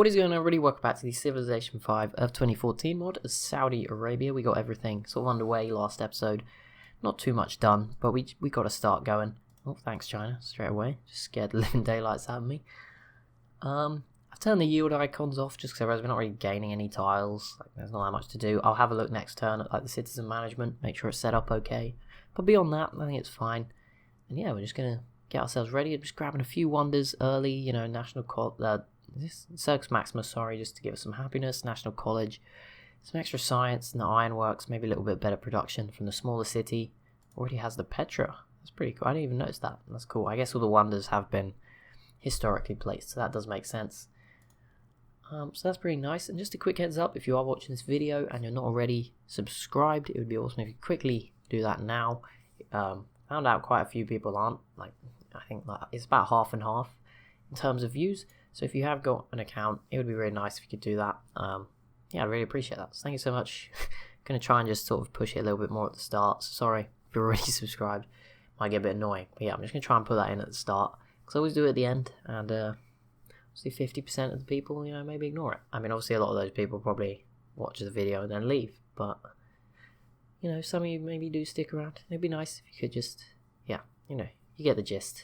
What is going on, everybody? Welcome back to the Civilization 5 of 2014 mod as Saudi Arabia. We got everything sort of underway last episode. Not too much done, but we got to start going. Oh, thanks China, straight away. Just scared the living daylights out of me. I've turned the yield icons off just because I realize we're not really gaining any tiles. Like, there's not that much to do. I'll have a look next turn at the citizen management, make sure it's set up okay. But beyond that, I think it's fine. And yeah, we're just going to get ourselves ready. I'm just grabbing a few wonders early, National Circus Maximus, just to give us some happiness. National College, some extra science in the ironworks, maybe a little bit better production from the smaller city. Already has the Petra. That's pretty cool. I didn't even notice that. That's cool. I guess all the wonders have been historically placed, so that does make sense. So that's pretty nice. And just a quick heads up, if you are watching this video and you're not already subscribed, it would be awesome if you quickly do that now. Found out quite a few people aren't. I think it's about half and half in terms of views. So if you have got an account, it would be really nice if you could do that. Yeah, I really appreciate that. So thank you so much. Going to try and just sort of push it a little bit more at the start. So sorry if you're already subscribed. Might get a bit annoying. But yeah, I'm just going to try and put that in at the start. Because I always do it at the end. And obviously 50% of the people, maybe ignore it. I mean, obviously a lot of those people probably watch the video and then leave. But, some of you maybe do stick around. It'd be nice if you could just, you get the gist.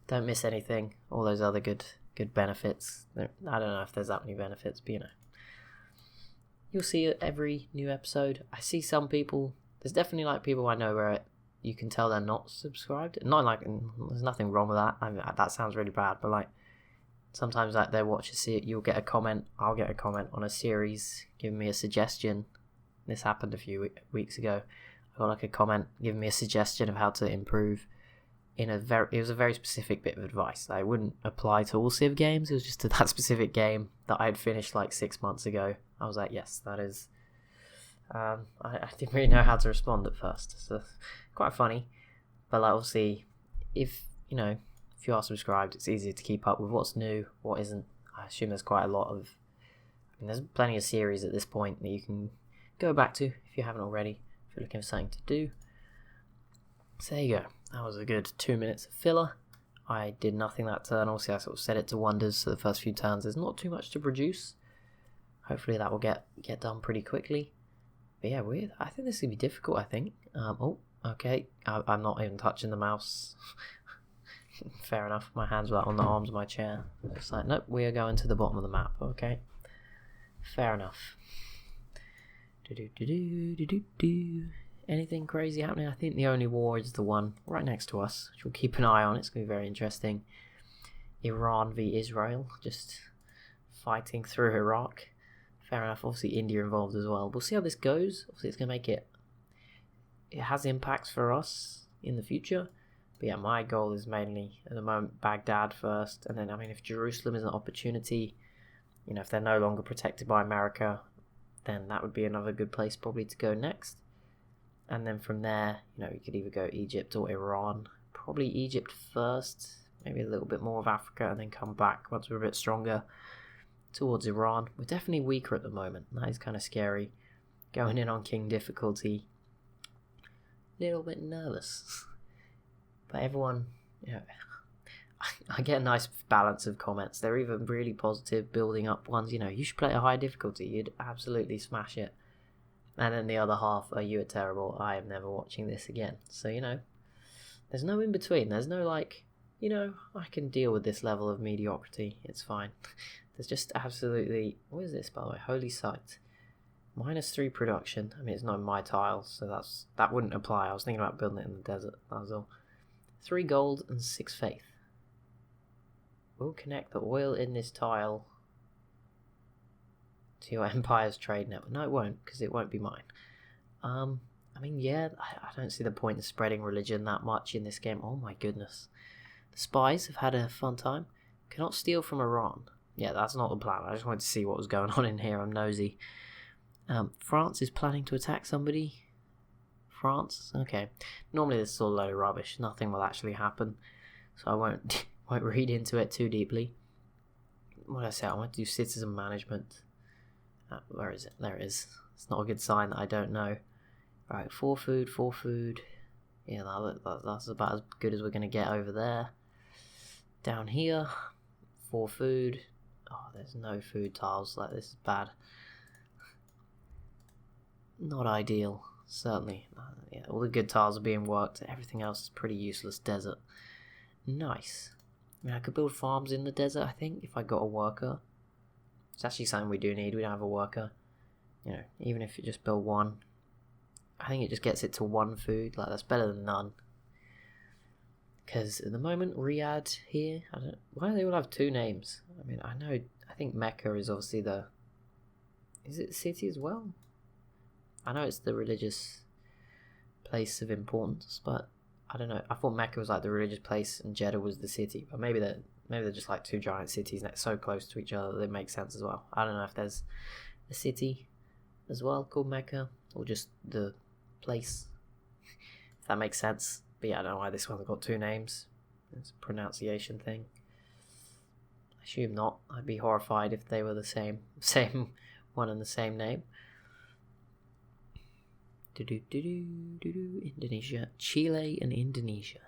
Don't miss anything. All those other good benefits. I don't know if there's that many benefits, but you'll see it every new episode. I see some people, there's definitely people I know where you can tell they're not subscribed. Not there's nothing wrong with that. I mean, that sounds really bad, but sometimes they watch you'll get a comment, I'll get a comment on a series giving me a suggestion. This happened a few weeks ago. I got a comment giving me a suggestion of how to improve. It was a very specific bit of advice. I wouldn't apply to all Civ games. It was just to that specific game that I had finished 6 months ago. I was like, yes, that is. I didn't really know how to respond at first. So quite funny, but obviously, if you are subscribed, it's easier to keep up with what's new, what isn't. I assume there's quite a lot of. There's plenty of series at this point that you can go back to if you haven't already. If you're looking for something to do. So there you go. That was a good 2 minutes of filler. I did nothing that turn. Obviously, I sort of set it to wonders, so the first few turns there's not too much to produce. Hopefully that will get done pretty quickly. But yeah, weird. I think this is going to be difficult, I think. Oh, okay. I'm not even touching the mouse. Fair enough. My hands were on the arms of my chair. It's nope, we are going to the bottom of the map. Okay. Fair enough. Anything crazy happening? I think the only war is the one right next to us, which we'll keep an eye on. It's going to be very interesting. Iran v Israel, just fighting through Iraq. Fair enough. Obviously India involved as well. We'll see how this goes. Obviously it's going to make it has impacts for us in the future. But yeah, my goal is mainly at the moment Baghdad first, and then if Jerusalem is an opportunity, if they're no longer protected by America, then that would be another good place probably to go next. And then from there, you could either go Egypt or Iran. Probably Egypt first, maybe a little bit more of Africa, and then come back once we're a bit stronger towards Iran. We're definitely weaker at the moment. That is kind of scary. Going in on King difficulty. A little bit nervous. But everyone, I get a nice balance of comments. They're either really positive, building up ones, you should play at a high difficulty. You'd absolutely smash it. And then the other half, oh, you are terrible. I am never watching this again. So, there's no in between. There's no I can deal with this level of mediocrity. It's fine. There's just absolutely, what is this, by the way? Holy Site. -3 production. It's not my tile, so that wouldn't apply. I was thinking about building it in the desert. That was all. 3 gold and 6 faith. We'll connect the oil in this tile to your empire's trade network. No, it won't, because it won't be mine. I don't see the point in spreading religion that much in this game. Oh my goodness. The spies have had a fun time. Cannot steal from Iran. Yeah, that's not the plan. I just wanted to see what was going on in here. I'm nosy. France is planning to attack somebody. France? Okay. Normally this is all a load of rubbish. Nothing will actually happen. So I won't read into it too deeply. What did I say? I want to do citizen management. Where is it? There it is. It's not a good sign that I don't know. Right, 4 food. Yeah, that's about as good as we're going to get over there. Down here, 4 food. Oh, there's no food tiles. Like, this is bad. Not ideal. Certainly. Yeah, all the good tiles are being worked. Everything else is pretty useless desert. Nice. I mean, I could build farms in the desert, I think, if I got a worker. It's actually something we do need. We don't have a worker. You know, even if you just build one, I think it just gets it to one food. Like, that's better than none. Because at the moment, Riyadh here, I don't. Why do they all have two names? I mean, I think Mecca is obviously the. Is it the city as well? I know it's the religious place of importance, but I don't know. I thought Mecca was like the religious place and Jeddah was the city, but maybe they're just like two giant cities next so close to each other that it makes sense as well. I don't know if there's a city as well called Mecca or just the place, if that makes sense. But yeah, I don't know why this one's got two names. It's a pronunciation thing. I assume not. I'd be horrified if they were the same one and the same name. Indonesia, Chile and Indonesia.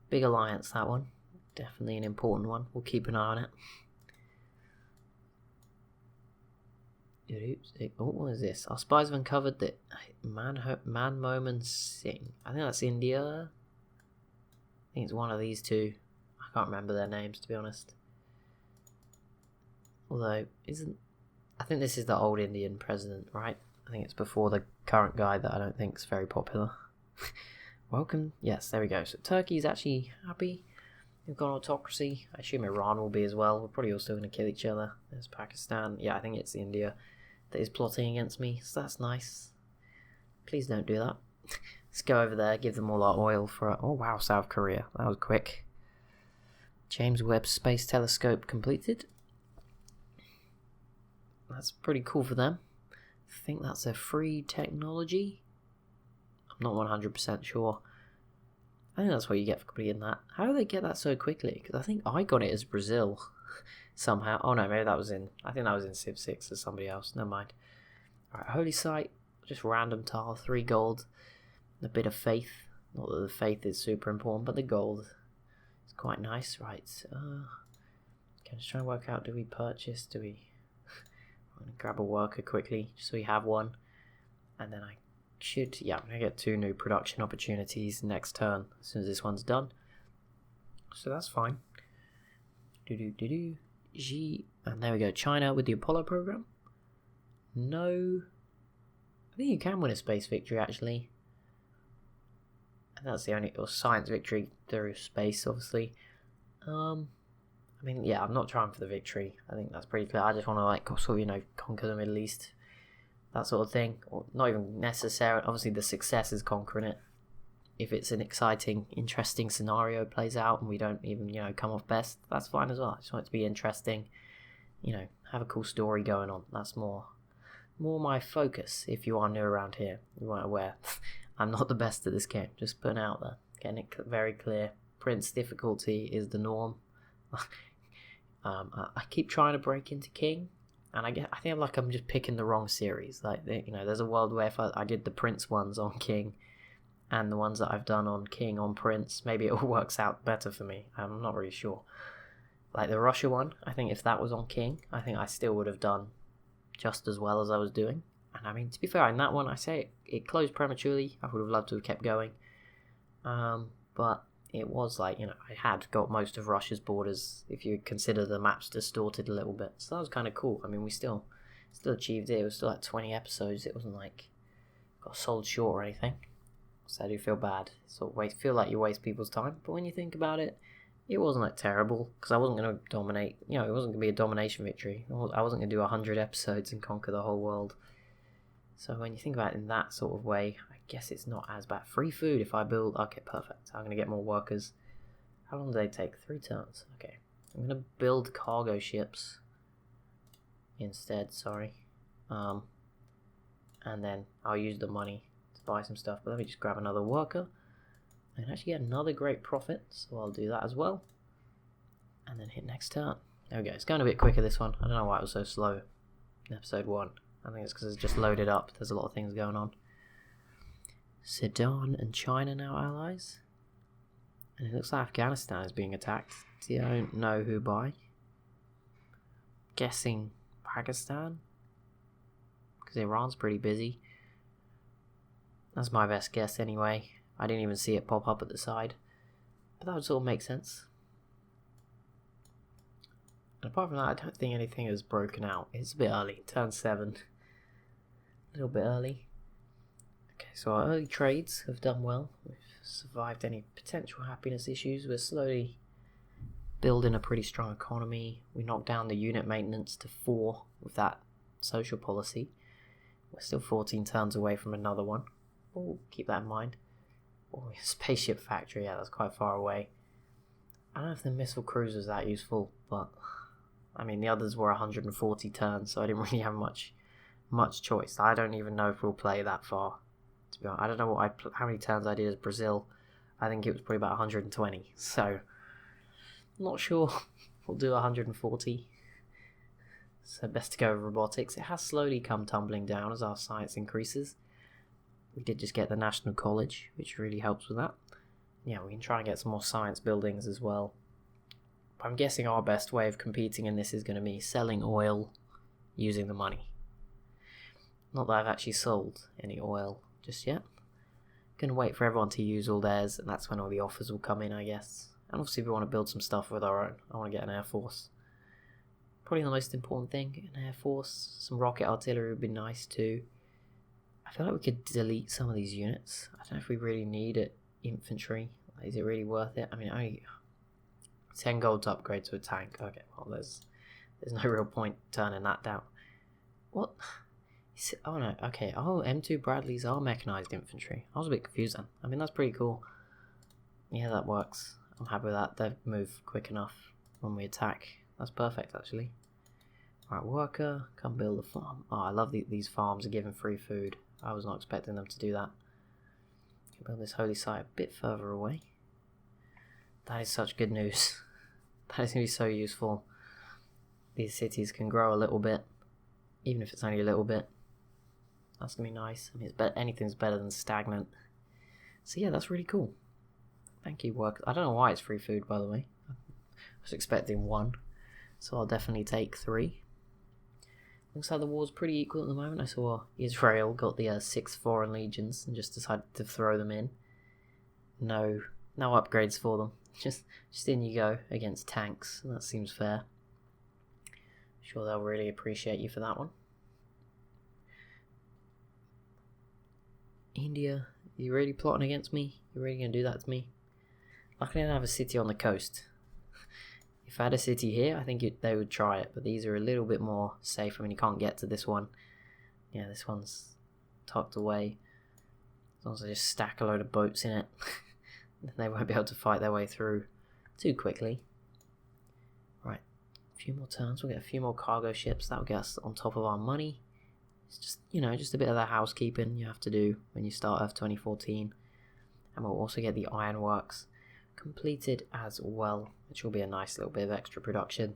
Big alliance, that one. Definitely an important one. We'll keep an eye on it. Oh, what is this? Our spies have uncovered that Manmohan Singh. I think that's India. I think it's one of these two. I can't remember their names, to be honest. Although, I think this is the old Indian president, right? I think it's before the current guy that I don't think is very popular. Welcome. Yes, there we go. So Turkey's actually happy. We've got autocracy. I assume Iran will be as well. We're probably all still going to kill each other. There's Pakistan. Yeah, I think it's India that is plotting against me. So that's nice. Please don't do that. Let's go over there, give them all our oil for... Oh, wow, South Korea. That was quick. James Webb Space Telescope completed. That's pretty cool for them. I think that's a free technology. I'm not 100% sure. I think that's what you get for completing that. How do they get that so quickly? Because I think I got it as Brazil somehow. Oh no, maybe that was in... I think that was in Civ 6 as somebody else. Never mind. Alright, Holy Site. Just random tile. 3 gold. A bit of faith. Not that the faith is super important, but the gold is quite nice. Right. Okay, just trying to work out, do we purchase? Do we... I'm going to grab a worker quickly, just so we have one. And then I should... Yeah, I'm going to get 2 new production opportunities next turn, as soon as this one's done. So that's fine. G... And there we go, China with the Apollo program. No... I think you can win a space victory, actually. And that's the only... Or science victory through space, obviously. I mean, yeah, I'm not trying for the victory. I think that's pretty clear. I just want to, like, sort of, you know, conquer the Middle East. That sort of thing. Or not even necessarily. Obviously, the success is conquering it. If it's an exciting, interesting scenario plays out and we don't even, you know, come off best, that's fine as well. I just want it to be interesting. You know, have a cool story going on. That's more my focus. If you are new around here, you weren't aware. I'm not the best at this game. Just putting it out there. Getting it very clear. Prince difficulty is the norm. I keep trying to break into King, and I think I'm just picking the wrong series. Like, you know, there's a world where if I did the Prince ones on King, and the ones that I've done on King on Prince, maybe it all works out better for me. I'm not really sure. Like the Russia one, I think if that was on King, I think I still would have done just as well as I was doing. And I mean, to be fair, in that one, I say it closed prematurely. I would have loved to have kept going, but it was like, you know, I had got most of Russia's borders, if you consider the maps distorted a little bit. So that was kind of cool. I mean, we still achieved it. It was still like 20 episodes. It wasn't like got sold short or anything. So I do feel bad. Sort of feel like you waste people's time. But when you think about it, it wasn't like terrible, because I wasn't going to dominate. You know, it wasn't going to be a domination victory. I wasn't going to do 100 episodes and conquer the whole world. So when you think about it in that sort of way, I guess it's not as bad. Free food if I build... Okay, perfect. I'm going to get more workers. How long do they take? 3 turns. Okay. I'm going to build cargo ships instead, sorry. And then I'll use the money to buy some stuff. But let me just grab another worker. And actually get another great profit. So I'll do that as well. And then hit next turn. There we go. It's going a bit quicker, this one. I don't know why it was so slow in episode 1. I think it's because it's just loaded up. There's a lot of things going on. Sudan and China now allies. And it looks like Afghanistan is being attacked. I don't know who by. guessing Pakistan, because Iran's pretty busy. That's my best guess anyway. I didn't even see it pop up at the side, but that would sort of make sense. And apart from that, I don't think anything has broken out. It's a bit early, turn 7. A little bit early. Okay, so our early trades have done well. We've survived any potential happiness issues. We're slowly building a pretty strong economy. We knocked down the unit maintenance to 4 with that social policy. We're still 14 turns away from another one. Oh, keep that in mind. Oh, spaceship factory, yeah, that's quite far away. I don't know if the missile cruiser is that useful, but I mean the others were 140 turns, so I didn't really have much choice. I don't even know if we'll play that far. To be honest, I don't know how many turns I did as Brazil. I think it was probably about 120. So not sure we'll do 140. So best to go with robotics. It has slowly come tumbling down as our science increases. We did just get the National College, which really helps with that. Yeah, we can try and get some more science buildings as well. But I'm guessing our best way of competing in this is going to be selling oil using the money. Not that I've actually sold any oil just yet. Gonna wait for everyone to use all theirs, and that's when all the offers will come in, I guess. And obviously we want to build some stuff with our own. I want to get an air force. Probably the most important thing, an air force. Some rocket artillery would be nice too. I feel like we could delete some of these units. I don't know if we really need it. Infantry, is it really worth it? I mean, only 10 gold to upgrade to a tank. Okay, well there's no real point turning that down. What? Oh no, okay. Oh, M2 Bradleys are mechanized infantry. I was a bit confused then. I mean, that's pretty cool. Yeah, that works. I'm happy with that. They move quick enough when we attack. That's perfect, actually. Alright, worker, come build a farm. Oh, I love these farms are giving free food. I was not expecting them to do that. Can build this holy site a bit further away. That is such good news. That is going to be so useful. These cities can grow a little bit, even if it's only a little bit. That's going to be nice. I mean, anything's better than stagnant. So yeah, that's really cool. Thank you, work. I don't know why it's free food, by the way. I was expecting 1, so I'll definitely take 3. Looks like the war's pretty equal at the moment. I saw Israel got the 6 foreign legions and just decided to throw them in. No upgrades for them. Just in you go against tanks. That seems fair. Sure, they'll really appreciate you for that one. India, you really plotting against me? You really gonna do that to me? Luckily I don't have a city on the coast. If I had a city here, I think they would try it, but these are a little bit more safe. I mean, you can't get to this one. Yeah, this one's tucked away. As long as I just stack a load of boats in it, they won't be able to fight their way through too quickly. Right, a few more turns. We'll get a few more cargo ships. That'll get us on top of our money. It's just, just a bit of the housekeeping you have to do when you start Earth 2014. And we'll also get the ironworks completed as well, which will be a nice little bit of extra production.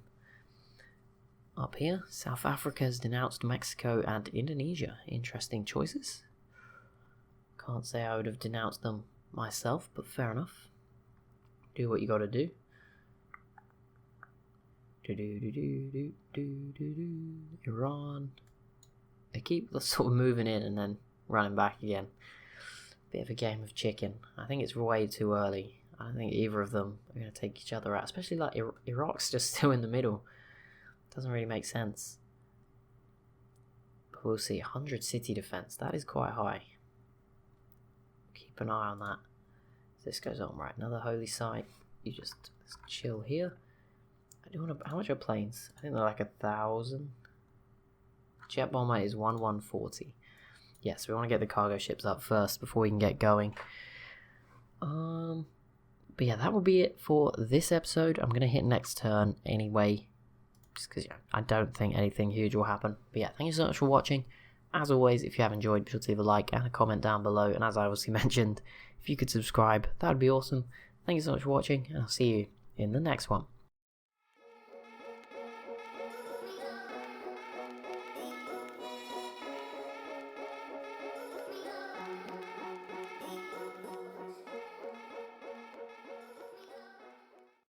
Up here, South Africa has denounced Mexico and Indonesia. Interesting choices. Can't say I would have denounced them myself, but fair enough. Do what you gotta do. Iran. They keep sort of moving in and then running back again. Bit of a game of chicken. I think it's way too early. I don't think either of them are going to take each other out. Especially like Iraq's just still in the middle. Doesn't really make sense. But we'll see. 100 city defense. That is quite high. Keep an eye on that. This goes on. Right, another holy site. You just chill here. I do want to. How much are planes? I think they're like 1,000. Jet bomber is 1,140. Yes, we want to get the cargo ships up first before we can get going. But yeah, that will be it for this episode. I'm going to hit next turn anyway, just because I don't think anything huge will happen. But yeah, thank you so much for watching. As always, if you have enjoyed, be sure to leave a like and a comment down below. And as I obviously mentioned, if you could subscribe, that would be awesome. Thank you so much for watching, and I'll see you in the next one.